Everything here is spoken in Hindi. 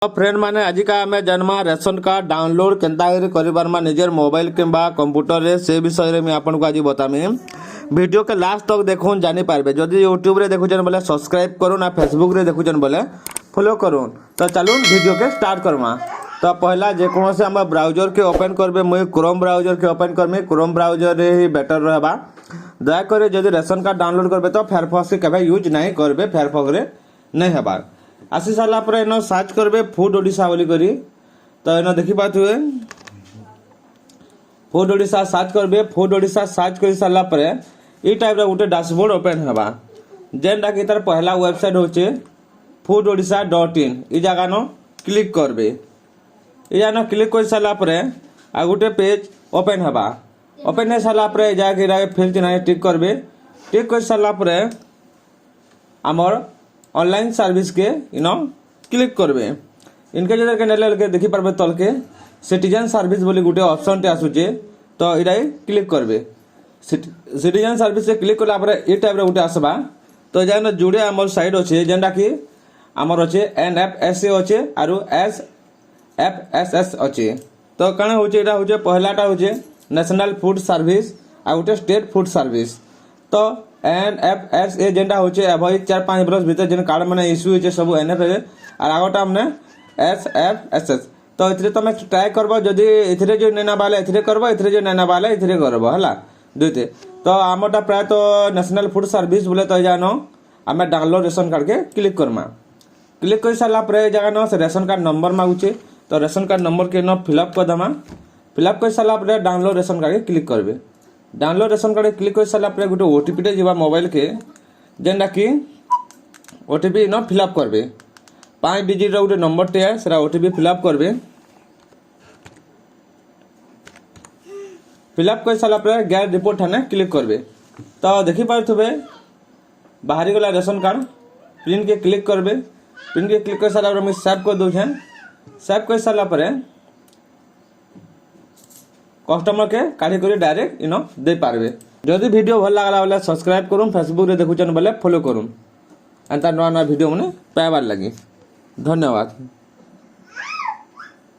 तो फ्रेंड माने आज का आम जन्मा रेशन कार्ड डाउनलोड केन्ता करिबारमा निजर मोबाइल किंबा कंप्यूटर रे से विषय रे मैं आपन को आज बतामी। वीडियो के लास्ट तक देखुन जानी पारबे। जदि यूट्यूब रे देखुचन बोले सब्सक्राइब करूँ ना फेसबुक रे देखुचन बोले फॉलो करूँ। तो चलून वीडियो के स्टार्ट करमा। तो पहला जेकोसी आम ब्राउजर के ओपन करबे मुई क्रोम ब्राउजर के ओपन करमी। क्रोम ब्राउजर रे ही बेटर रहबा। दयाकोरी जदि रेशन कार्ड डाउनलोड करबे तो फायरफॉक्स के केबे यूज नहीं करबे। फायरफॉक्स रे नहीं हेबार। आसी सारा पर इन सर्च करबे फूड ओडिशा बोली करी। तो इन देखि पाथुए फूड ओडिशा सर्च करबे। फूड ओडिशा सर्च कर सारा पर ई टाइप रे गोटे डैशबोर्ड ओपन हेबा। जेनटा कि तार पहला वेबसाइट होचे foododisha.in। ई जगह न क्लिक करबे। ई जगह क्लिक कर सारा पर आ गोटे पेज ओपन हेबा। ओपन हे सारा पर जा के फिर चिन्ह टिक करबे। टिक कर सारा पर आमर ऑनलाइन सर्विस के इनो क्लिक करबे। इनके जदर के नेले के देखि परबे तल के सिटीजन सर्विस बोली गुटे ऑप्शन टे आसुचे। तो इरा क्लिक करबे। सिटीजन सर्विस से क्लिक करला पर ए टाइप रे गुटे आसबा। तो जान जुड़े हमर साइड अछि जेंडा कि हमर अछि NFSA अछि आरु SFSS अछि। तो कने होचे एटा होचे पहलाटा होचे नेशनल फूड सर्विस आ गुटे स्टेट फूड सर्विस। तो NFSA जेंडा होचे अभी 4-5 बरस भीतर जेन कार्ड माने इश्यू होचे सब NFSA और आगोटा हमने SFSS। तो इथरे तमे ट्राई करबो। जदी इथरे जो नेना बाले इथरे करबो, इथरे जो नेना बाले इथरे करबो हला दुइते। तो आमटा प्राय तो नेशनल फूड सर्विस बोले तो जानो आमे डाउनलोड रेशन कार्ड के क्लिक करमा। क्लिक कर साला पर जगह न रेशन कार्ड नंबर मागुचे। तो रेशन कार्ड नंबर के न फिलअप कर दमा। फिलअप कर साला पर डाउनलोड रेशन कार्ड के क्लिक करबे। डाउनलोड रेशन कार्ड क्लिक कर सारा पर गोटे ओटीपी टे जीवा मोबाइल के जेनटा कि ओटीपी न फिलअप करबे। 5 डिजिट रो गोटे नंबर टे है सेरा ओटीपी फिलअप करबे। फिलअप कर सारा पर गेट रिपोर्ट थाने क्लिक करबे। तो देखि पारथबे बाहरी गला रेशन कार्ड प्रिंट के क्लिक करबे। प्रिंट के क्लिक कर सारा पर मैं सेव कर दउ छे। सेव कर सारा पर कस्टमर के काढ़ी कर डायरेक्ट इनो दे पारबे। जदि वीडियो भल लागला बोले सब्सक्राइब करूँ। फेसबुक रे देखुचन बोले फॉलो करूँ। एंता नवा नवा वीडियो मने पाइबार लगी। धन्यवाद।